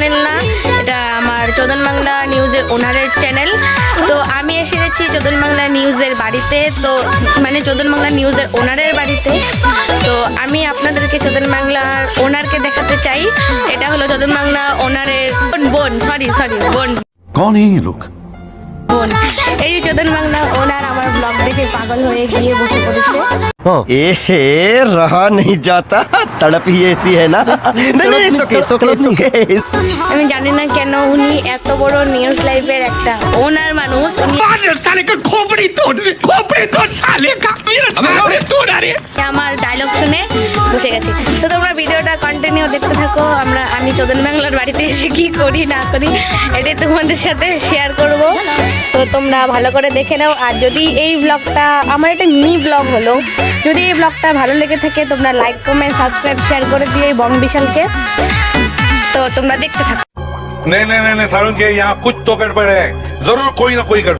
Channel না, এটা আমার চোদন বাংলা নিউজের ওনারের চ্যানেল। তো আমি এসে গেছি চোদন বাংলা নিউজের বাড়িতে, তো মানে চোদন বাংলা নিউজের ওনারের বাড়িতে। তো আমি আপনাদেরকে চোদন বাংলার ওনারকে দেখাতে চাই। এটা হলো চোদন বাংলা ওনারের বোন, সরি বোন। कौन है ये लोग? বোন, এই যে চোদন বাংলা ওনার আমার ব্লগ দেখে পাগল হয়ে গিয়ে বসে পড়েছে। रहा नहीं जाता, तड़प ही ऐसी है ना। नहीं, আমি জানি না কেন উনি এত বড় নিউজ লাইভের একটা ওনার মানুষ, উনি আমার ডায়লগ শুনে বসে গেছে। তো তোমরা ভিডিওটা কন্টিনিউ দেখতে থাকো। আমি চোদন বাংলার বাড়িতে এসে কি করি না করি এটাই তোমাদের সাথে শেয়ার করব। তো তোমরা ভালো করে দেখে নাও। আর যদি এই ব্লগটা, আমার একটা মিনি ব্লগ হলো, যদি এই ব্লগটা ভালো লেগে থাকে তোমরা লাইক কমেন্ট সাবস্ক্রাইব শেয়ার করে দিও এই বং বিশালকে। তো তোমরা দেখতে থাকো। नहीं सारुण के यहाँ कुछ तो गड़बड़ है, जरूर कोई ना कोई गड़बड़।